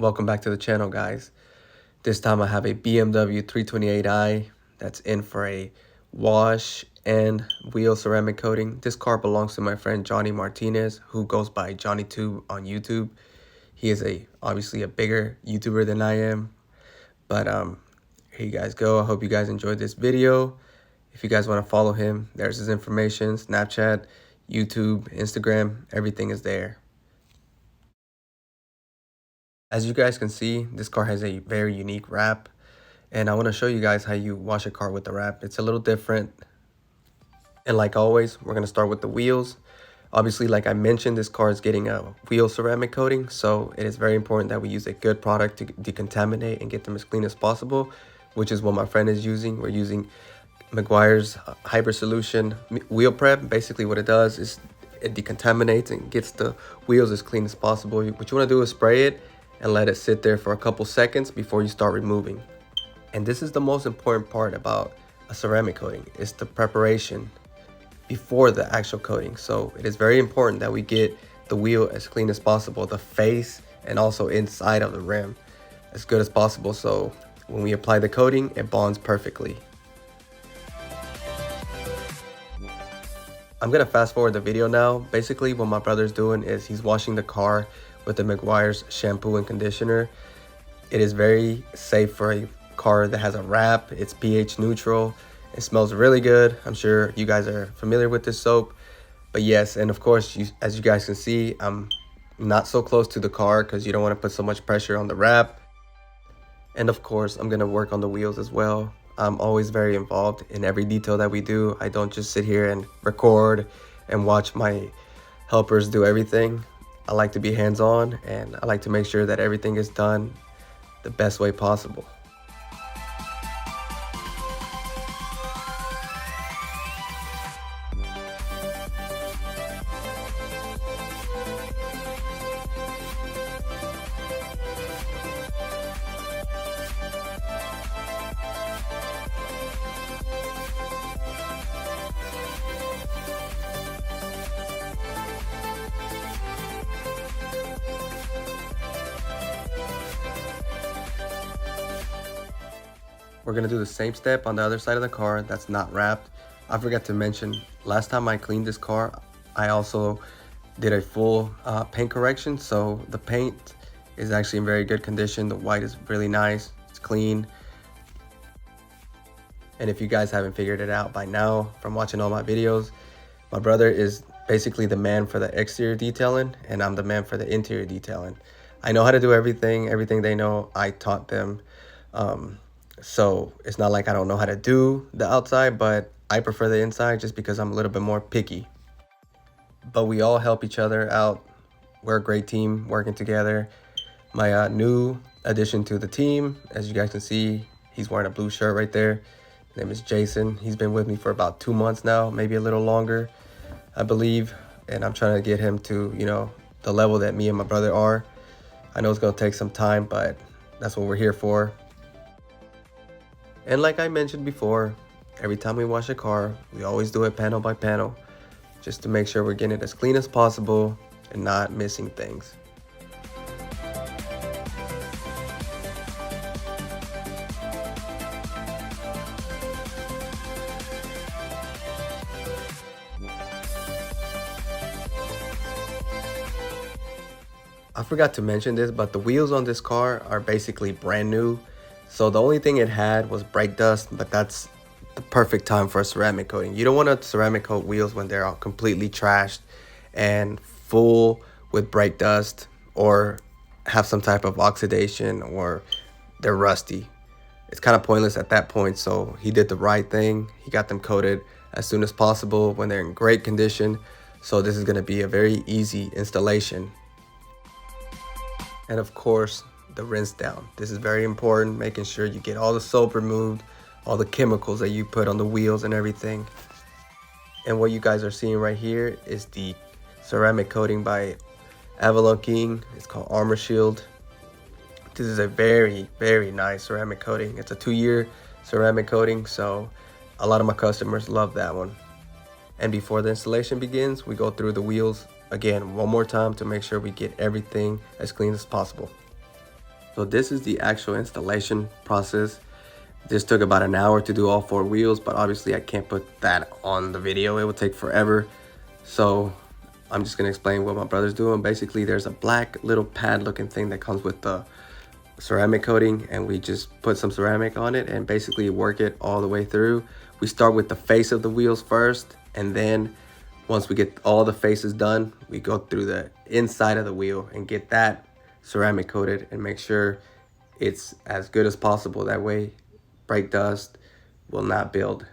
Welcome back to the channel, guys. This time I have a BMW 328i that's in for a wash and wheel ceramic coating. This car belongs to my friend Johnny Martinez, who goes by JohnnyTube on YouTube. He is obviously a bigger YouTuber than I am. But here you guys go. I hope you guys enjoyed this video. If you guys want to follow him, there's his information: Snapchat, YouTube, Instagram, everything is there. As you guys can see, this car has a very unique wrap, and I want to show you guys how you wash a car with the wrap. It's a little different, and like always, we're going to start with the wheels. Obviously, like I mentioned, this car is getting a wheel ceramic coating, so it is very important that we use a good product to decontaminate and get them as clean as possible, which is what my friend is using. We're using Meguiar's Hybrid Solution Wheel Prep. Basically what it does is it decontaminates and gets the wheels as clean as possible. What you want to do is spray it and let it sit there for a couple seconds before you start removing. And this is the most important part about a ceramic coating, is the preparation before the actual coating. So it is very important that we get the wheel as clean as possible, the face and also inside of the rim as good as possible, so when we apply the coating, it bonds perfectly. I'm gonna fast forward the video now. Basically what my brother's doing is he's washing the car with the Meguiar's shampoo and conditioner. It is very safe for a car that has a wrap. It's pH neutral. It smells really good. I'm sure you guys are familiar with this soap. But yes, and of course, as you guys can see, I'm not so close to the car because you don't want to put so much pressure on the wrap. And of course, I'm gonna work on the wheels as well. I'm always very involved in every detail that we do. I don't just sit here and record and watch my helpers do everything. I like to be hands-on, and I like to make sure that everything is done the best way possible. We're gonna do the same step on the other side of the car that's not wrapped. I forgot to mention, last time I cleaned this car, I also did a full paint correction. So the paint is actually in very good condition. The white is really nice, it's clean. And if you guys haven't figured it out by now from watching all my videos, my brother is basically the man for the exterior detailing, and I'm the man for the interior detailing. I know how to do everything they know, I taught them. So it's not like I don't know how to do the outside, but I prefer the inside just because I'm a little bit more picky. But we all help each other out. We're a great team working together. My new addition to the team, as you guys can see, he's wearing a blue shirt right there. His name is Jason. He's been with me for about 2 months now, maybe a little longer, I believe. And I'm trying to get him to, the level that me and my brother are. I know it's gonna take some time, but that's what we're here for. And like I mentioned before, every time we wash a car, we always do it panel by panel, just to make sure we're getting it as clean as possible and not missing things. I forgot to mention this, but the wheels on this car are basically brand new. So the only thing it had was brake dust, but that's the perfect time for a ceramic coating. You don't want to ceramic coat wheels when they're all completely trashed and full with brake dust, or have some type of oxidation, or they're rusty. It's kind of pointless at that point. So he did the right thing. He got them coated as soon as possible when they're in great condition. So this is going to be a very easy installation. And of course, the rinse down. This is very important, making sure you get all the soap removed, all the chemicals that you put on the wheels and everything. And what you guys are seeing right here is the ceramic coating by Avalon King. It's called Armor Shield. This is a very, very nice ceramic coating. It's a 2-year ceramic coating, so a lot of my customers love that one. And before the installation begins, we go through the wheels again one more time to make sure we get everything as clean as possible. So this is the actual installation process. This took about an hour to do all 4 wheels, but obviously I can't put that on the video. It would take forever. So I'm just gonna explain what my brother's doing. Basically, there's a black little pad looking thing that comes with the ceramic coating, and we just put some ceramic on it and basically work it all the way through. We start with the face of the wheels first, and then once we get all the faces done, we go through the inside of the wheel and get that ceramic coated and make sure it's as good as possible. That way brake dust will not build.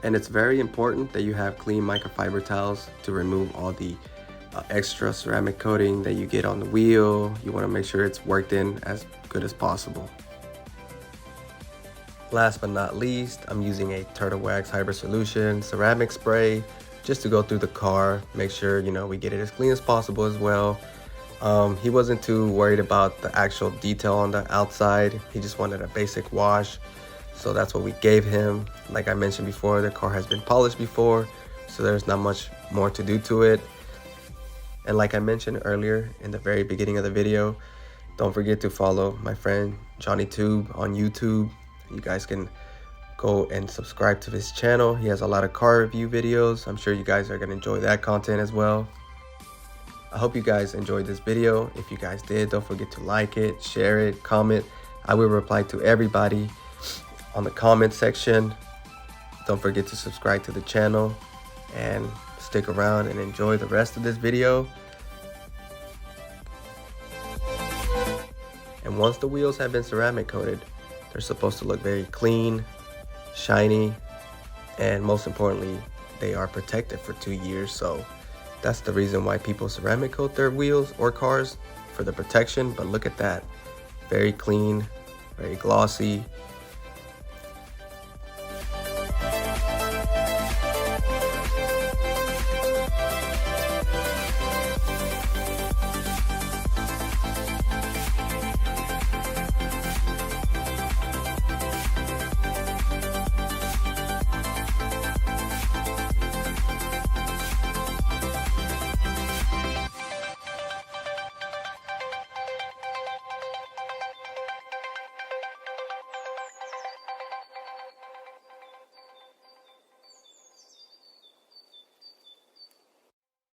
And it's very important that you have clean microfiber towels to remove all the extra ceramic coating that you get on the wheel. You want to make sure it's worked in as good as possible. Last but not least, I'm using a Turtle Wax Hybrid Solution ceramic spray just to go through the car, make sure, you know, we get it as clean as possible as well. He wasn't too worried about the actual detail on the outside. He just wanted a basic wash. So that's what we gave him. Like I mentioned before, the car has been polished before, so there's not much more to do to it. And like I mentioned earlier in the very beginning of the video, don't forget to follow my friend Johnny Tube on YouTube. You guys can go and subscribe to his channel. He has a lot of car review videos. I'm sure you guys are gonna enjoy that content as well. I hope you guys enjoyed this video. If you guys did, don't forget to like it, share it, comment. I will reply to everybody on the comment section. Don't forget to subscribe to the channel and stick around and enjoy the rest of this video. And once the wheels have been ceramic coated, they're supposed to look very clean, shiny, and most importantly, they are protected for 2 years. So that's the reason why people ceramic coat their wheels or cars, for the protection. But look at that, very clean, very glossy.